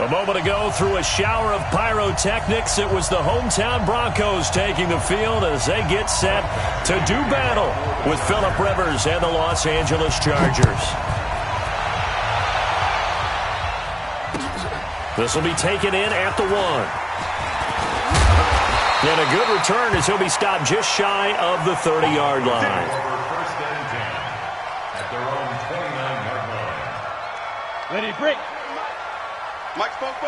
A moment ago, through a shower of pyrotechnics, it was the hometown Broncos taking the field as they get set to do battle with Phillip Rivers and the Los Angeles Chargers. This will be taken in at the 1. And a good return as he'll be stopped just shy of the 30-yard line. First and 10 at their own 29-yard line. Ready, break. Mike Spoke.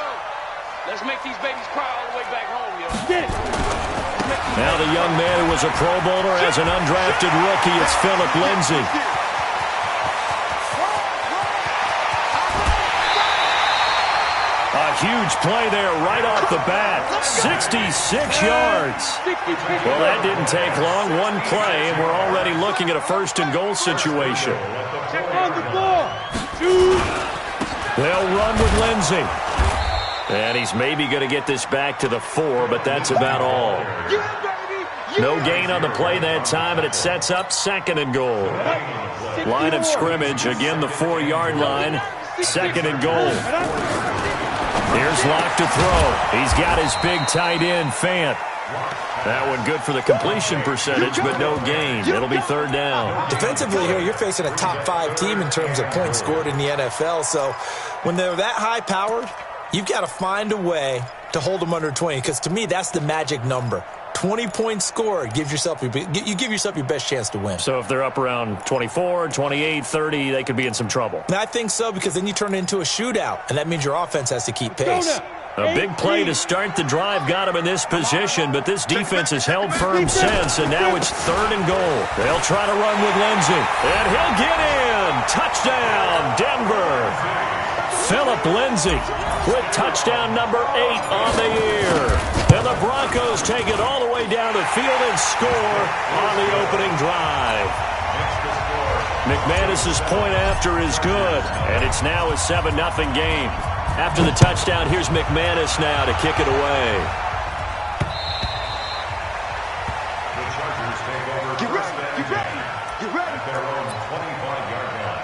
Let's make these babies cry all the way back home, yo. Get it. Now the young man who was a Pro Bowler as an undrafted rookie, it's Phillip Lindsay. A huge play there right off the bat. 66 yards. Well, that didn't take long. One play, and we're already looking at a first-and-goal situation. Check on the ball. They'll run with Lindsay. And he's maybe going to get this back to the 4, but that's about all. No gain on the play that time, and it sets up second and goal. Line of scrimmage, again the 4-yard line, second and goal. Here's Locke to throw. He's got his big tight end, Fant. That one good for the completion percentage, but no gain. It'll be third down. Defensively here, you're facing a top-5 team in terms of points scored in the NFL. So when they're that high-powered, you've got to find a way to hold them under 20, because to me, that's the magic number. 20 points scored, you give yourself your best chance to win. So if they're up around 24, 28, 30, they could be in some trouble. And I think so, because then you turn it into a shootout, and that means your offense has to keep pace. A big play to start the drive got him in this position, but this defense has held firm since, and now it's third and goal. They'll try to run with Lindsay, and he'll get in. Touchdown, Denver. Phillip Lindsay with touchdown number 8 on the year. And the Broncos take it all the way down the field and score on the opening drive. McManus's point after is good, and it's now a 7-0 game. After the touchdown, here's McManus now to kick it away. The Chargers take over first and 10 at their own 25-yard line.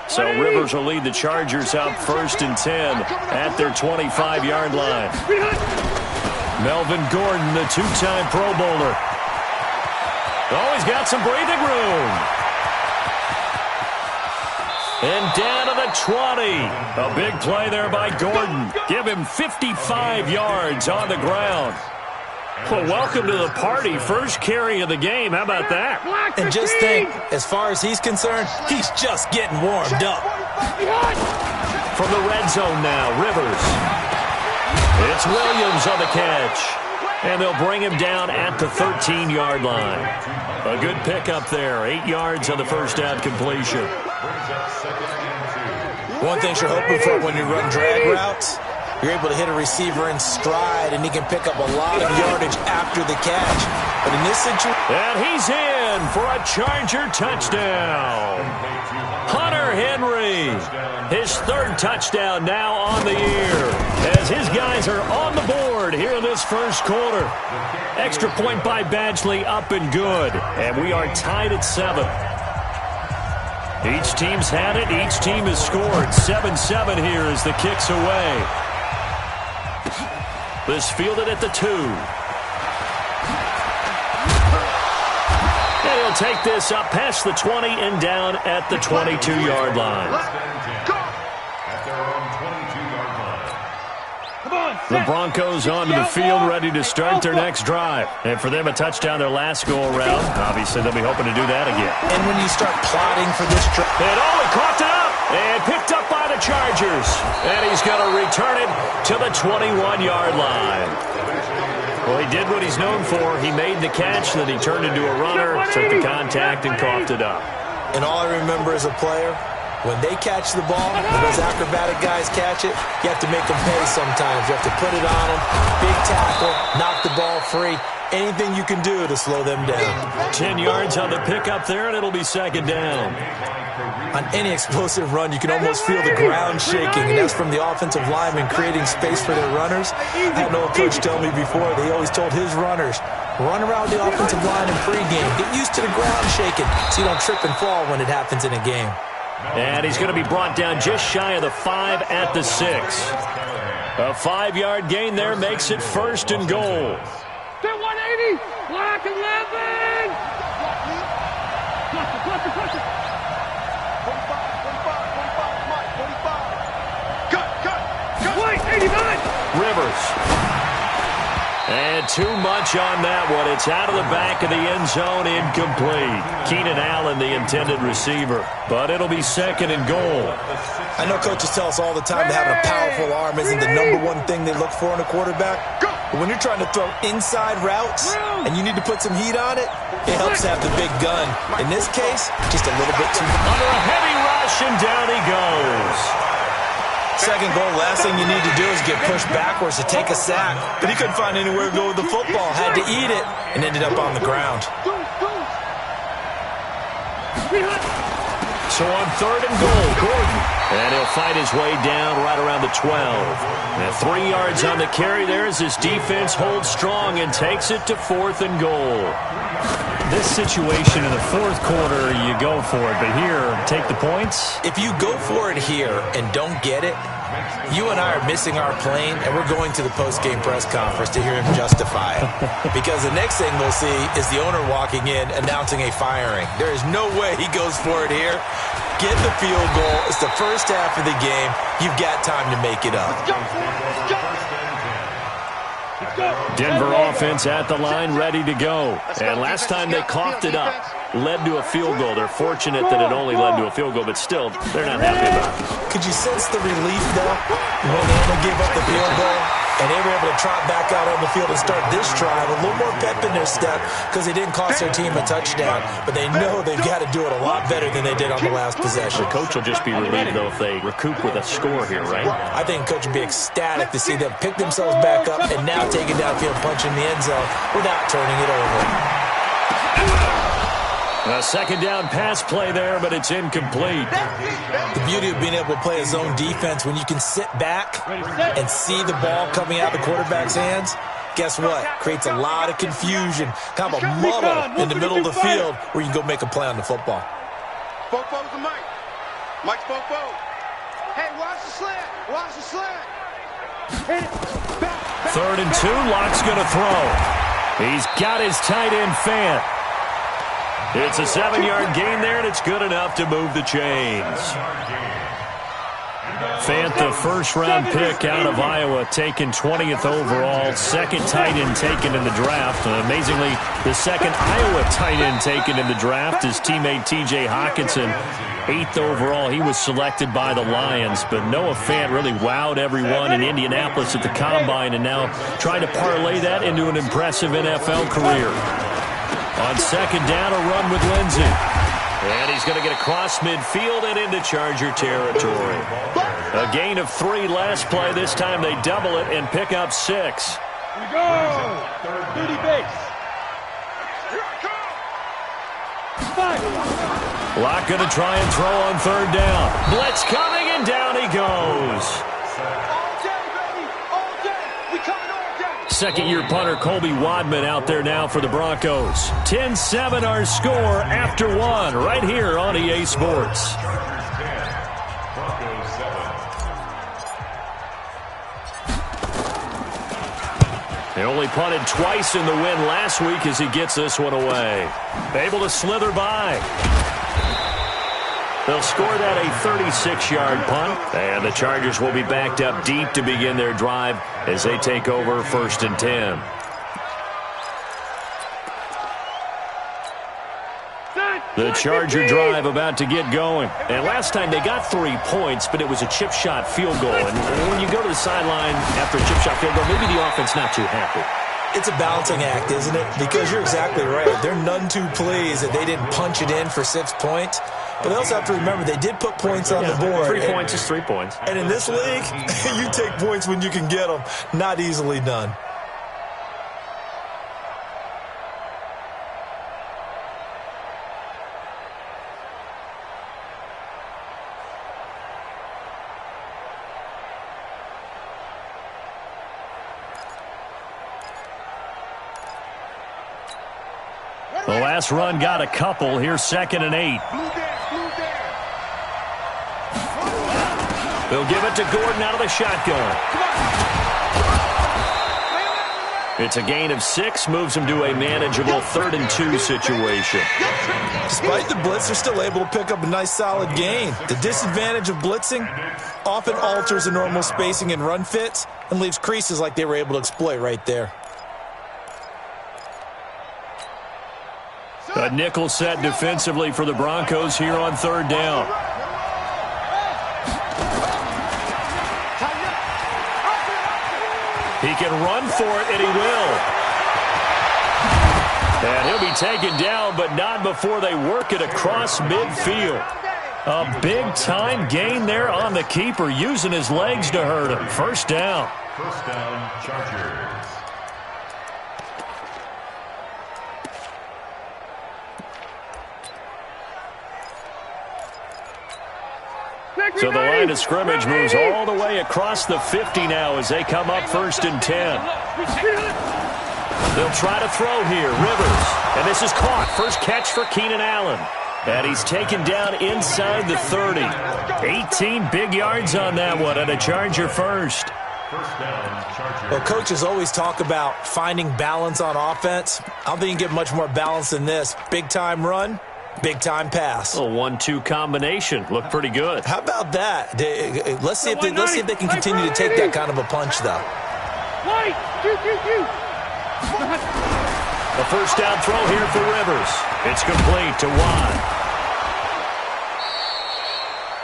So Rivers will lead the Chargers out first and 10 at their 25-yard line. Melvin Gordon, the 2-time Pro Bowler. Oh, he's got some breathing room. And down to the 20. A big play there by Gordon. Give him 55 yards on the ground. Well, welcome to the party. First carry of the game. How about that? And just think, as far as he's concerned, he's just getting warmed up. From the red zone now, Rivers. It's Williams on the catch. And they'll bring him down at the 13-yard line. A good pickup there. 8 yards on the first down completion. One thing you're hoping for when you run drag routes, you're able to hit a receiver in stride, and he can pick up a lot of yardage after the catch. But in this situation... And he's in for a Charger touchdown. Hunter Henry, his third touchdown now on the year, as his guys are on the board here in this first quarter. Extra point by Badgley, up and good. And we are tied at 7. Each team's had it. Each team has scored. 7-7 here as the kick's away. This fielded at the 2. And he'll take this up past the 20 and down at the 22-yard line. The Broncos onto the field, ready to start their next drive. And for them, a touchdown their last go-around. Obviously, they'll be hoping to do that again. And when you start plotting for this drive... And he caught it up and picked up by the Chargers. And he's going to return it to the 21-yard line. Well, he did what he's known for. He made the catch, then he turned into a runner, took the contact, and coughed it up. And all I remember as a player, when they catch the ball, when those acrobatic guys catch it, you have to make them pay sometimes. You have to put it on them, big tackle, knock the ball free. Anything you can do to slow them down. 10 yards on the pickup there, and it'll be second down. On any explosive run, you can almost feel the ground shaking, and that's from the offensive linemen creating space for their runners. I had an old coach tell me before, they always told his runners, run around the offensive line in pregame. Get used to the ground shaking so you don't trip and fall when it happens in a game. And he's going to be brought down just shy of the 5 at the 6. A 5-yard gain there makes it 1st and goal. 180, black 11. Cluster. 45, White, 89. Rivers. And too much on that one. It's out of the back of the end zone, incomplete. Keenan Allen, the intended receiver. But it'll be 2nd and goal. I know coaches tell us all the time that having a powerful arm isn't the number one thing they look for in a quarterback. But when you're trying to throw inside routes and you need to put some heat on it, it helps to have the big gun. In this case, just a little bit too much. Under a heavy rush, and down he goes. 2nd goal, last thing you need to do is get pushed backwards to take a sack. But he couldn't find anywhere to go with the football. Had to eat it and ended up on the ground. So on 3rd and goal, Gordon. And he'll fight his way down right around the 12. And 3 yards on the carry there as his defense holds strong and takes it to 4th and goal. This situation in the 4th quarter, you go for it. But here, take the points. If you go for it here and don't get it, you and I are missing our plane, and we're going to the post-game press conference to hear him justify it. Because the next thing we'll see is the owner walking in announcing a firing. There is no way he goes for it here. Get the field goal. It's the first half of the game. You've got time to make it up. Denver offense at the line, ready to go. And last time they coughed it up, led to a field goal. They're fortunate that it only led to a field goal, but still, they're not happy about it. Could you sense the relief, though, when they gave up the field goal? And they were able to trot back out on the field and start this drive with a little more pep in their step because they didn't cost their team a touchdown. But they know they've got to do it a lot better than they did on the last possession. The coach will just be relieved, though, if they recoup with a score here, right? I think coach would be ecstatic to see them pick themselves back up and now take it downfield, punch in the end zone without turning it over. A 2nd down pass play there, but it's incomplete. The beauty of being able to play a zone defense when you can sit back and see the ball coming out of the quarterback's hands, guess what? Creates a lot of confusion, kind of a muddle in the middle of the field where you can go make a play on the football. Fofo's the Mike. Mike's Fofo. Hey, watch the slant. Watch the slant. 3rd and 2, Locke's going to throw. He's got his tight end Fant. It's a 7-yard gain there, and it's good enough to move the chains. Fant, the first-round pick out of Iowa, taken 20th overall, 2nd tight end taken in the draft. Amazingly, the 2nd Iowa tight end taken in the draft is teammate T.J. Hockenson. 8th overall, he was selected by the Lions, but Noah Fant really wowed everyone in Indianapolis at the Combine, and now trying to parlay that into an impressive NFL career. On 2nd down, a run with Lindsey. And he's going to get across midfield and into Charger territory. A gain of 3 last play. This time they double it and pick up 6. Here we go. 30 base. Locke going to try and throw on 3rd down. Blitz coming, and down he goes. Second-year punter Colby Wadman out there now for the Broncos. 10-7 our score after 1 right here on EA Sports. They only punted twice in the win last week as he gets this one away. Able to slither by. They'll score that a 36-yard punt, and the Chargers will be backed up deep to begin their drive as they take over 1st and 10. The Charger drive about to get going. And last time they got 3 points, but it was a chip shot field goal. And when you go to the sideline after a chip shot field goal, maybe the offense not too happy. It's a balancing act, isn't it? Because you're exactly right. They're none too pleased that they didn't punch it in for 6 points. But they also have to remember they did put points on the board. 3 points is 3 points. And in this league, you take points when you can get them. Not easily done. The last run got a couple. Here's 2nd and 8. They'll give it to Gordon out of the shotgun. It's a gain of 6, moves him to a manageable 3rd and 2 situation. Despite the blitz, they're still able to pick up a nice solid gain. The disadvantage of blitzing often alters the normal spacing and run fits and leaves creases like they were able to exploit right there. A nickel set defensively for the Broncos here on 3rd down. He can run for it, and he will. And he'll be taken down, but not before they work it across midfield. A big-time gain there on the keeper, using his legs to hurt him. 1st down. 1st down, Chargers. So the line of scrimmage moves all the way across the 50 now as they come up 1st and 10. They'll try to throw here. Rivers. And this is caught. First catch for Keenan Allen. And he's taken down inside the 30. 18 big yards on that one, and a Charger first. 1st down, Chargers. Well, coaches always talk about finding balance on offense. I don't think you can get much more balance than this. Big-time run, big-time pass. A 1-2 combination. Looked pretty good. How about that? Let's see if they can continue to take that kind of a punch, though. A 1st down throw here for Rivers. It's complete to Watt.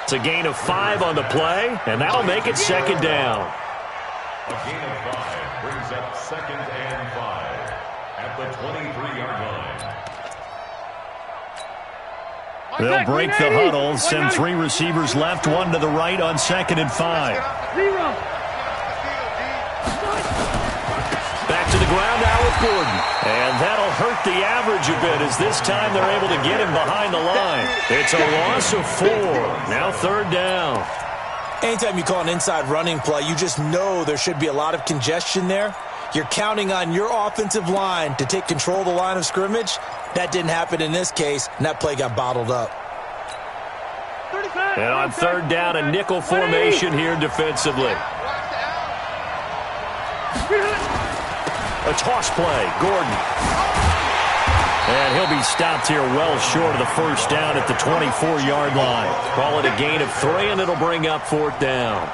It's a gain of 5 on the play, and that'll make it 2nd down. A gain of 5 brings up 2nd and 5 at the 23-yard line. They'll break the huddle, send 3 receivers left, 1 to the right on 2nd and 5. Back to the ground now with Gordon. And that'll hurt the average a bit as this time they're able to get him behind the line. It's a loss of 4. Now 3rd down. Anytime you call an inside running play, you just know there should be a lot of congestion there. You're counting on your offensive line to take control of the line of scrimmage. That didn't happen in this case, and that play got bottled up. And on 3rd down, a nickel formation here defensively. A toss play, Gordon. And he'll be stopped here well short of the 1st down at the 24-yard line. Call it a gain of 3, and it'll bring up 4th down.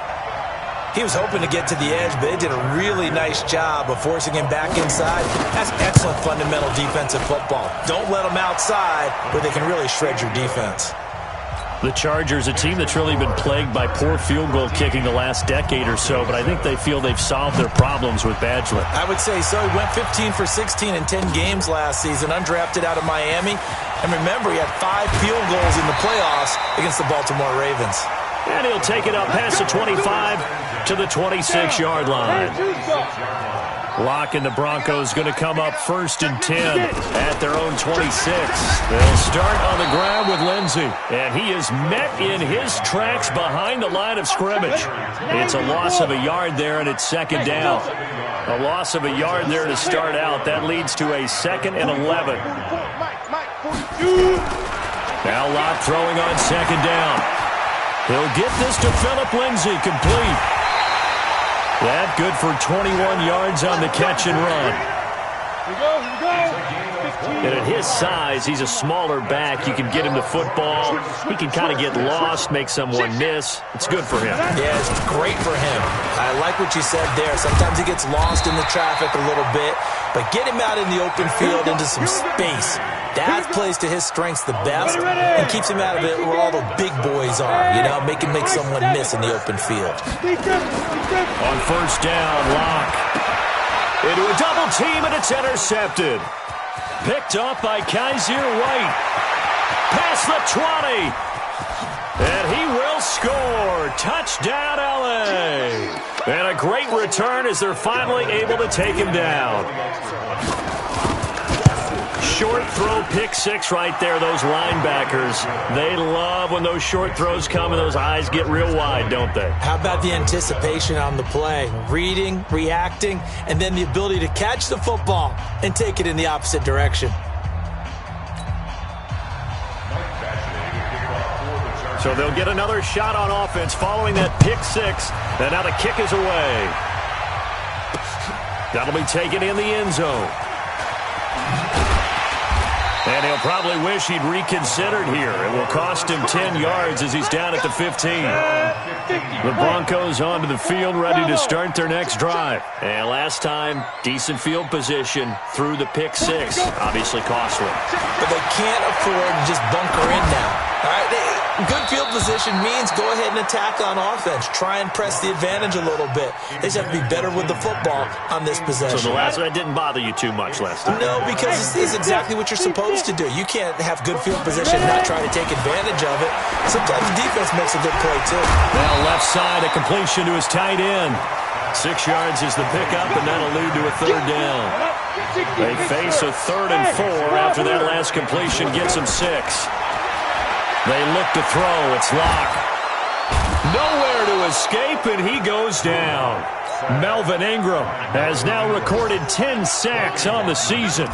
He was hoping to get to the edge, but they did a really nice job of forcing him back inside. That's excellent fundamental defensive football. Don't let them outside where they can really shred your defense. The Chargers, a team that's really been plagued by poor field goal kicking the last decade or so, but I think they feel they've solved their problems with Badgley. I would say so. He went 15 for 16 in 10 games last season, undrafted out of Miami. And remember, he had 5 field goals in the playoffs against the Baltimore Ravens. And he'll take it up past the 25 to the 26-yard line. Locke and the Broncos going to come up 1st and 10 at their own 26. They'll start on the ground with Lindsey. And he is met in his tracks behind the line of scrimmage. It's a loss of a yard there, and it's 2nd down. A loss of a yard there to start out. That leads to a 2nd and 11. Now Locke throwing on 2nd down. He'll get this to Phillip Lindsay, complete. That good for 21 yards on the catch and run. Here we go. And at his size, he's a smaller back. You can get him the football. He can kind of get lost, make someone miss. It's good for him. Yeah, it's great for him. I like what you said there. Sometimes he gets lost in the traffic a little bit, but get him out in the open field into some space. That plays to his strengths the best and keeps him out of it where all the big boys are, you know, make someone miss in the open field. On 1st down, Locke into a double team, and it's intercepted. Picked up by Kaiser White. Past the 20. And he will score. Touchdown, L.A. And a great return as they're finally able to take him down. Short throw, pick 6 right there, those linebackers. They love when those short throws come and those eyes get real wide, don't they? How about the anticipation on the play? Reading, reacting, and then the ability to catch the football and take it in the opposite direction. So they'll get another shot on offense following that pick six. And now the kick is away. That'll be taken in the end zone. And he'll probably wish he'd reconsidered here. It will cost him 10 yards as he's down at the 15. The Broncos onto the field, ready to start their next drive. And last time, decent field position through the pick six. Obviously costly. But they can't afford to just bunker in now. All right, good field position means go ahead and attack on offense. Try and press the advantage a little bit. They just have to be better with the football on this possession. So the last one didn't bother you too much last time? No, because it's exactly what you're supposed to do. You can't have good field position and not try to take advantage of it. Sometimes the defense makes a good play, too. Now left side, a completion to his tight end. 6 yards is the pickup, and that'll lead to a third down. They face a 3rd and 4 after that last completion gets them 6. They look to throw. It's Locke. Nowhere to escape, and he goes down. Melvin Ingram has now recorded 10 sacks on the season.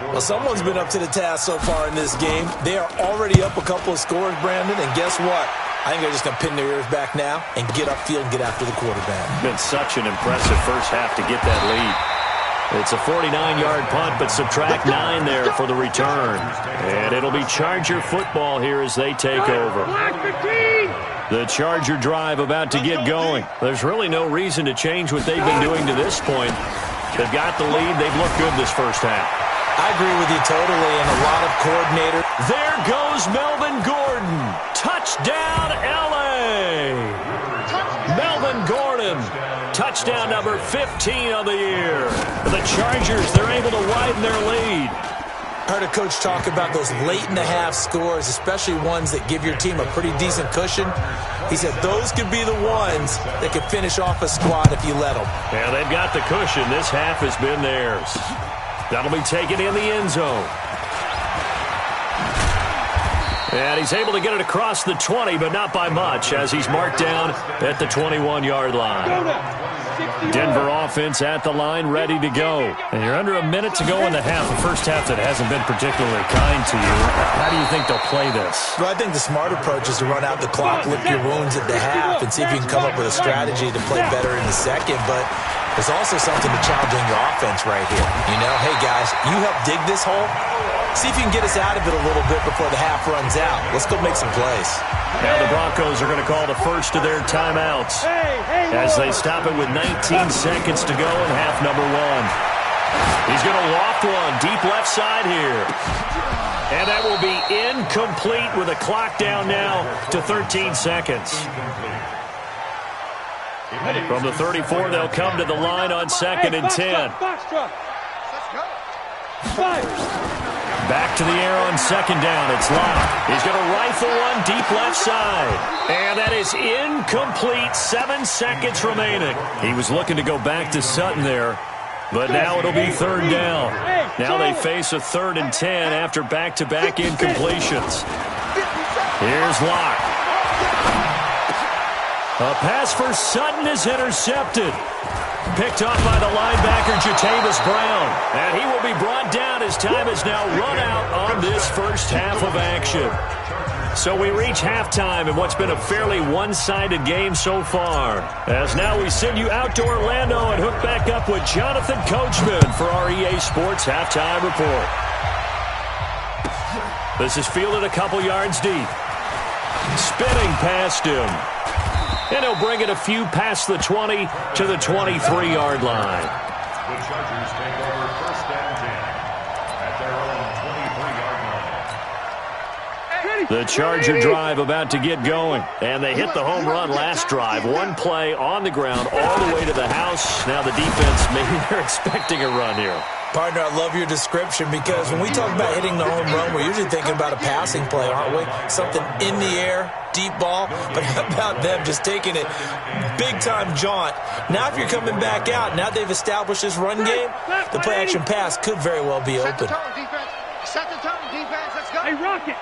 Well, someone's been up to the task so far in this game. They are already up a couple of scores, Brandon, and guess what? I think they're just going to pin their ears back now and get upfield and get after the quarterback. Been such an impressive first half to get that lead. It's a 49-yard punt, but subtract 9 there for the return. And it'll be Charger football here as they take over. The Charger drive about to get going. There's really no reason to change what they've been doing to this point. They've got the lead. They've looked good this first half. I agree with you totally, and a lot of coordinator. There goes Melvin Gordon. Touchdown, L.A. Melvin Gordon. Touchdown number 15 of the year. The Chargers, they're able to widen their lead. I heard a coach talk about those late-in-the-half scores, especially ones that give your team a pretty decent cushion. He said those could be the ones that could finish off a squad if you let them. Yeah, they've got the cushion. This half has been theirs. That'll be taken in the end zone. And he's able to get it across the 20, but not by much, as he's marked down at the 21-yard line. Denver offense at the line, ready to go. And you're under a minute to go in the half. The first half that hasn't been particularly kind to you. How do you think they'll play this? Well, I think the smart approach is to run out the clock, lick your wounds at the half, and see if you can come up with a strategy to play better in the second. But there's also something to challenging your offense right here. You know, hey, guys, you help dig this hole. See if you can get us out of it a little bit before the half runs out. Let's go make some plays. Now the Broncos are going to call the first of their timeouts as they stop it with 19 seconds to go in half number 1. He's going to loft one deep left side here. And that will be incomplete with a clock down now to 13 seconds. From the 34, they'll come to the line on 2nd and 10. Back to the air on 2nd down. It's Locke. He's going to rifle one deep left side. And that is incomplete. 7 seconds remaining. He was looking to go back to Sutton there, but now it'll be 3rd down. Now they face a 3rd and 10 after back-to-back incompletions. Here's Locke. A pass for Sutton is intercepted. Picked off by the linebacker, Jatavis Brown. And he will be brought down as time has now run out on this first half of action. So we reach halftime in what's been a fairly one-sided game so far. As now we send you out to Orlando and hook back up with Jonathan Coachman for our EA Sports Halftime Report. This is fielded a couple yards deep. Spinning past him. And he'll bring it a few past the 20 to the 23-yard line. The Chargers take over 1st and 10 at their own 23-yard line. The Charger drive about to get going. And they hit the home run last drive. One play on the ground all the way to the house. Now the defense, maybe they're expecting a run here. Partner, I love your description because when we talk about hitting the home run, we're usually thinking about a passing play, aren't we? Something in the air, deep ball. But how about them just taking it big-time jaunt? Now if you're coming back out, now they've established this run game, the play-action pass could very well be open. Set the tone, defense. Set the tone, defense. Let's go. Hey, Rocket.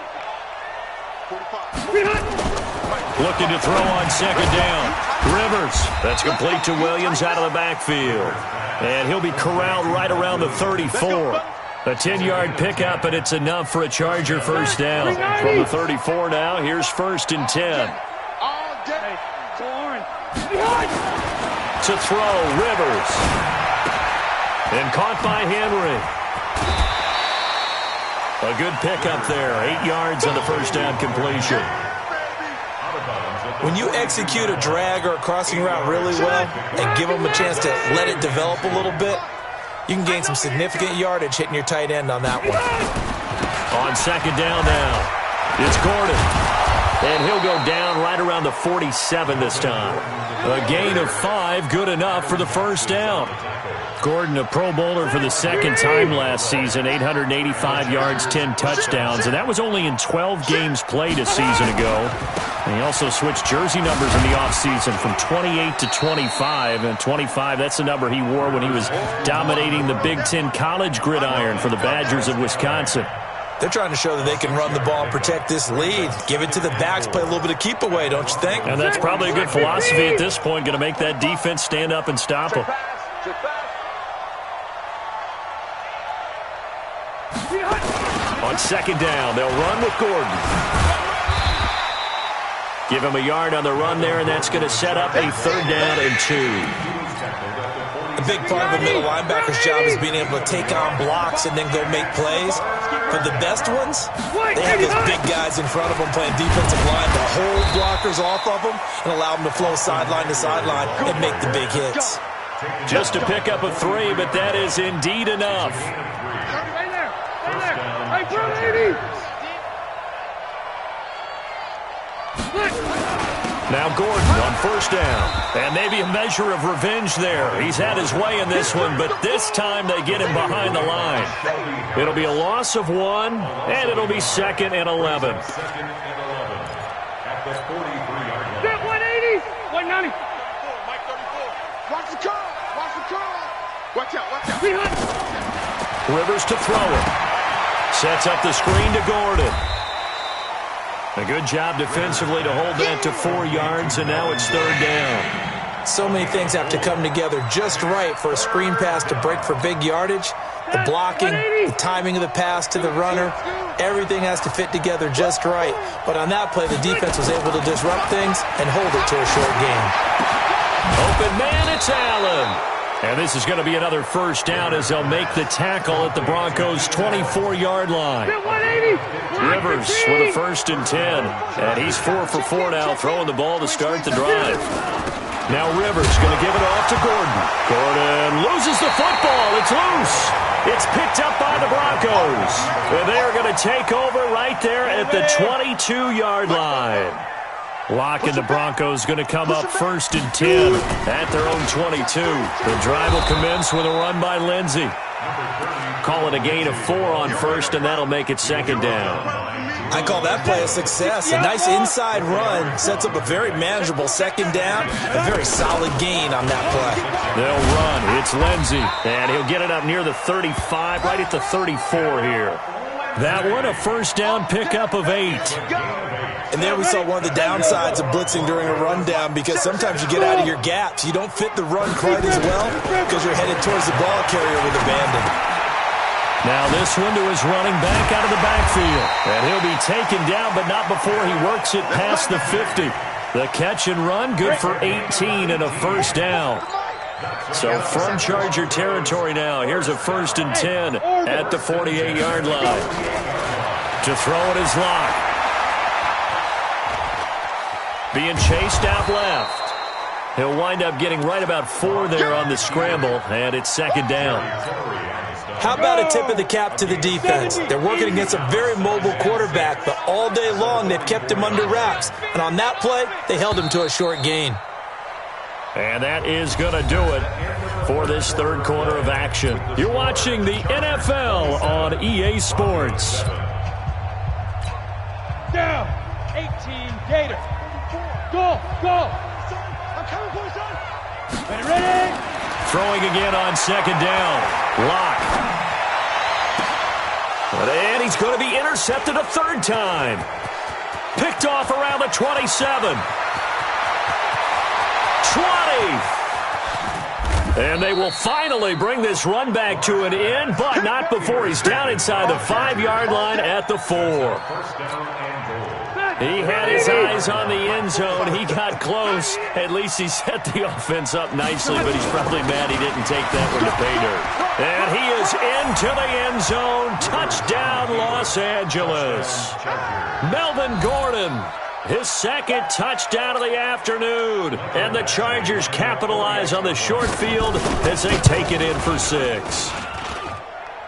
45. Looking to throw on 2nd down. Rivers. That's complete to Williams out of the backfield. And he'll be corralled right around the 34. A 10-yard pickup, and it's enough for a Charger first down. From the 34 now, here's 1st and 10. To throw, Rivers. And caught by Henry. A good pickup there. 8 yards on the first down completion. When you execute a drag or a crossing route really well and give them a chance to let it develop a little bit, you can gain some significant yardage hitting your tight end on that one. On 2nd down now, it's Gordon. And he'll go down right around the 47 this time. A gain of 5, good enough for the first down. Gordon, a Pro Bowler for the 2nd time last season, 885 yards, 10 touchdowns, and that was only in 12 games played a season ago. And he also switched jersey numbers in the offseason from 28 to 25, and 25, that's the number he wore when he was dominating the Big Ten college gridiron for the Badgers of Wisconsin. They're trying to show that they can run the ball and protect this lead. Give it to the backs, play a little bit of keep away, don't you think? And that's probably a good philosophy at this point, going to make that defense stand up and stop them. On 2nd down, they'll run with Gordon. Give him a yard on the run there, and that's going to set up a 3rd down and 2. A big part of a middle linebacker's job is being able to take on blocks and then go make plays. For the best ones, they have those big guys in front of them playing defensive line to hold blockers off of them and allow them to flow sideline to sideline and make the big hits. Just a pickup of 3, but that is indeed enough. Now Gordon on 1st down. And maybe a measure of revenge there. He's had his way in this one, but this time they get him behind the line. It'll be a loss of 1, and it'll be 2nd and 11. At the 43-yard line. 180, 190. Mike 34. Watch the curl. Watch the curl. Watch out. Watch out. Rivers to throw it. Sets up the screen to Gordon. A good job defensively to hold that to 4 yards, and now it's 3rd down. So many things have to come together just right for a screen pass to break for big yardage. The blocking, the timing of the pass to the runner, everything has to fit together just right. But on that play, the defense was able to disrupt things and hold it to a short gain. Open man, it's Allen. And this is going to be another first down as they'll make the tackle at the Broncos' 24-yard line. Rivers with a 1st and 10. And he's 4 for 4 now, throwing the ball to start the drive. Now Rivers going to give it off to Gordon. Gordon loses the football. It's loose. It's picked up by the Broncos. And they're going to take over right there at the 22-yard line. Lock and the Broncos going to come up 1st and 10 at their own 22. The drive will commence with a run by Lindsey. Call it a gain of 4 on 1st, and that'll make it 2nd down. I call that play a success. A nice inside run sets up a very manageable 2nd down. A very solid gain on that play. They'll run. It's Lindsey, and he'll get it up near the 35, right at the 34 here. That one, a first down pickup of 8. And there we saw one of the downsides of blitzing during a rundown, because sometimes you get out of your gaps. You don't fit the run quite as well because you're headed towards the ball carrier with abandon. Now this one to his running back out of the backfield. And he'll be taken down, but not before he works it past the 50. The catch and run, good for 18 and a first down. So from Charger territory now, here's a 1st and 10 at the 48-yard line. To throw it is Locke. Being chased out left. He'll wind up getting right about 4 there on the scramble, and it's 2nd down. How about a tip of the cap to the defense? They're working against a very mobile quarterback, but all day long they've kept him under wraps. And on that play, they held him to a short gain. And that is going to do it for this third quarter of action. You're watching the NFL on EA Sports. Down. 18, Gator. Go, go. I'm coming for you, son. Ready. Throwing again on 2nd down. Locke. And he's going to be intercepted a 3rd time. Picked off around the 27. 20. And they will finally bring this run back to an end, but not before he's down inside the 5-yard line at the 4. He had his eyes on the end zone. He got close. At least he set the offense up nicely, but he's probably mad he didn't take that one to pay dirt. And he is into the end zone. Touchdown, Los Angeles. Melvin Gordon, his second touchdown of the afternoon. And the Chargers capitalize on the short field as they take it in for 6.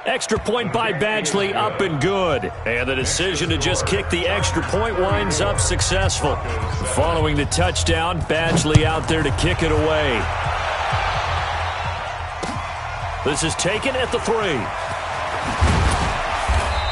Extra point by Badgley, up and good. And the decision to just kick the extra point winds up successful. Following the touchdown, Badgley out there to kick it away. This is taken at the 3.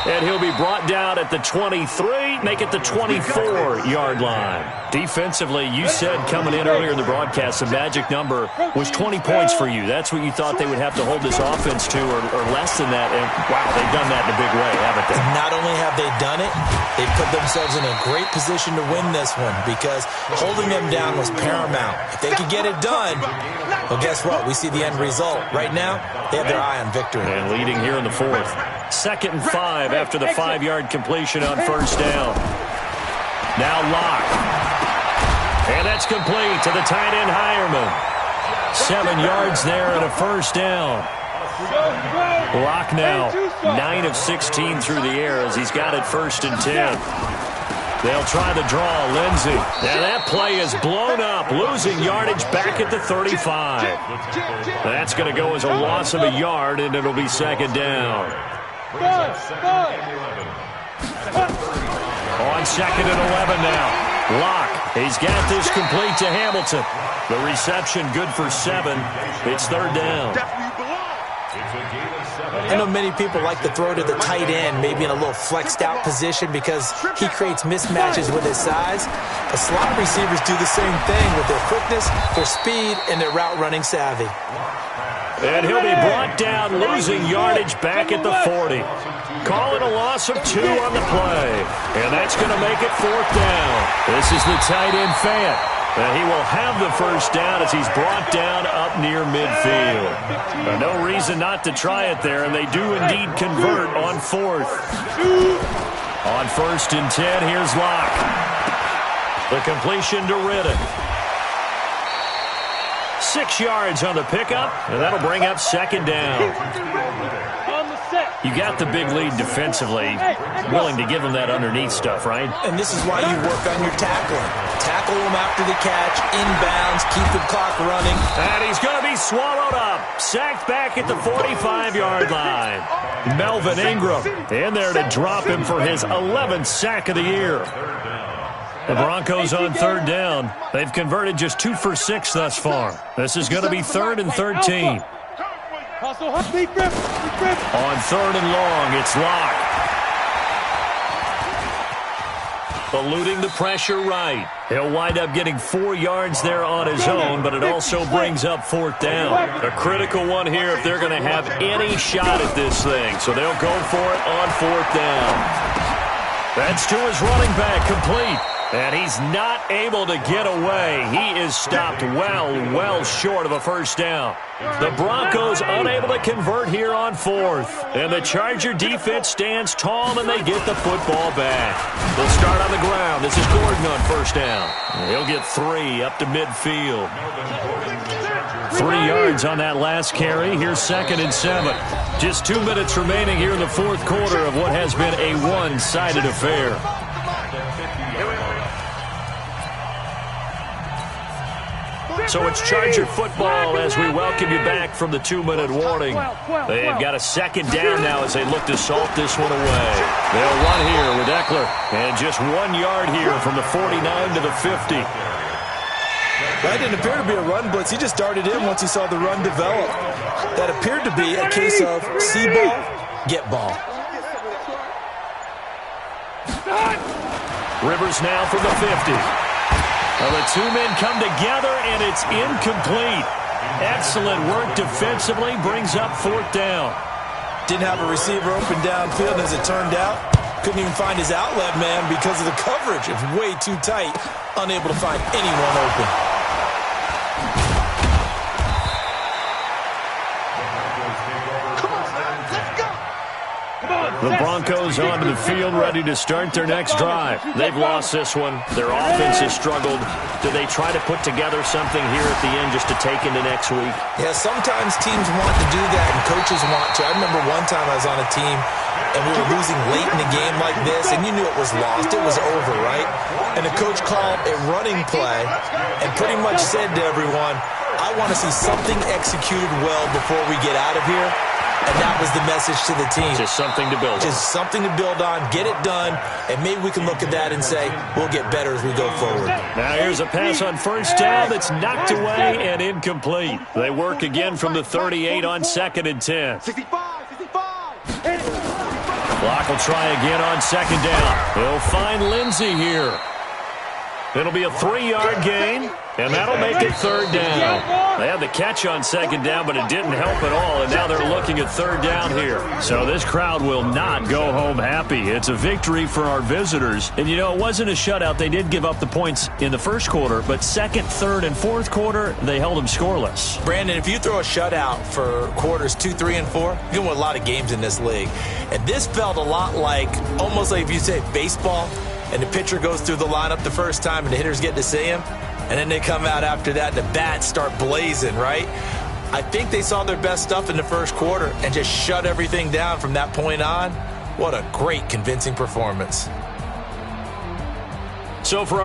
And he'll be brought down at the 23, make it the 24-yard line. Defensively, you said coming in earlier in the broadcast, the magic number was 20 points for you. That's what you thought they would have to hold this offense to, or less than that. And, wow, they've done that in a big way, haven't they? Not only have they done it, they've put themselves in a great position to win this one because holding them down was paramount. If they could get it done, well, guess what? We see the end result. Right now, they have their eye on victory. And leading here in the 4th. 2nd and 5 after the 5-yard completion on first down. Now Locke. And that's complete to the tight end Hireman. 7 yards there and a first down. Locke now 9 of 16 through the air as he's got it 1st and 10. They'll try the draw. Lindsey. And that play is blown up, losing yardage back at the 35. That's going to go as a loss of a yard, and it'll be 2nd down. On 2nd and 11 now. Locke. He's got this complete to Hamilton. The reception good for 7. It's 3rd down. I know many people like to throw to the tight end, maybe in a little flexed out position because he creates mismatches with his size. But slot receivers do the same thing with their quickness, their speed, and their route running savvy. And he'll be brought down, losing yardage back at the 40. Calling a loss of 2 on the play. And that's going to make it 4th down. This is the tight end Fant. And he will have the first down as he's brought down up near midfield. No reason not to try it there, and they do indeed convert on 4th. On 1st and 10, here's Locke. The completion to Riddick. 6 yards on the pickup, and that'll bring up 2nd down. You got the big lead defensively, willing to give them that underneath stuff, right? And this is why you work on your tackling. Tackle them after the catch, inbounds, keep the clock running. And he's going to be swallowed up. Sacked back at the 45-yard line. Melvin Ingram in there to drop him for his 11th sack of the year. The Broncos on 3rd down. They've converted just 2 for 6 thus far. This is going to be 3rd and 13. On 3rd and long, it's Locke. Eluding the pressure right. He'll wind up getting 4 yards there on his own, but it also brings up 4th down. A critical one here if they're going to have any shot at this thing. So they'll go for it on 4th down. That's to his running back, complete. And he's not able to get away. He is stopped well short of a first down. The Broncos unable to convert here on 4th. And the Charger defense stands tall and they get the football back. They'll start on the ground. This is Gordon on first down. He'll get 3 up to midfield. 3 yards on that last carry. Here's 2nd and 7. Just 2 minutes remaining here in the 4th quarter of what has been a one-sided affair. So it's Charger football as we welcome you back from the 2-minute warning. They've got a 2nd down now as they look to salt this one away. They'll run here with Eckler. And just 1 yard here from the 49 to the 50. That didn't appear to be a run blitz. He just darted in once he saw the run develop. That appeared to be a case of see ball, get ball. Rivers now from the 50. Well, the 2 men come together, and it's incomplete. Excellent work defensively, brings up 4th down. Didn't have a receiver open downfield, and as it turned out, couldn't even find his outlet man because of the coverage. It's way too tight, unable to find anyone open. The Broncos onto the field, ready to start their next drive. They've lost this one. Their offense has struggled. Do they try to put together something here at the end just to take into next week? Yeah, sometimes teams want to do that and coaches want to. I remember one time I was on a team and we were losing late in the game like this, and you knew it was lost. It was over, right? And the coach called a running play and pretty much said to everyone, I want to see something executed well before we get out of here. And that was the message to the team. Just something to build on. Just something to build on, get it done, and maybe we can look at that and say, we'll get better as we go forward. Now here's a pass on first down that's knocked away and incomplete. They work again from the 38 on 2nd and 10. 65, 65. Clock will try again on 2nd down. He'll find Lindsey here. It'll be a 3-yard gain, and that'll make it 3rd down. They had the catch on 2nd down, but it didn't help at all, and now they're looking at 3rd down here. So this crowd will not go home happy. It's a victory for our visitors. And, you know, it wasn't a shutout. They did give up the points in the first quarter, but 2nd, 3rd, and 4th quarter, they held them scoreless. Brandon, if you throw a shutout for quarters 2, 3, and 4, you're going to win a lot of games in this league. And this felt a lot like, almost like if you say baseball, and the pitcher goes through the lineup the first time and the hitters get to see him, and then they come out after that and the bats start blazing, right? I think they saw their best stuff in the first quarter and just shut everything down from that point on. What a great, convincing performance. So for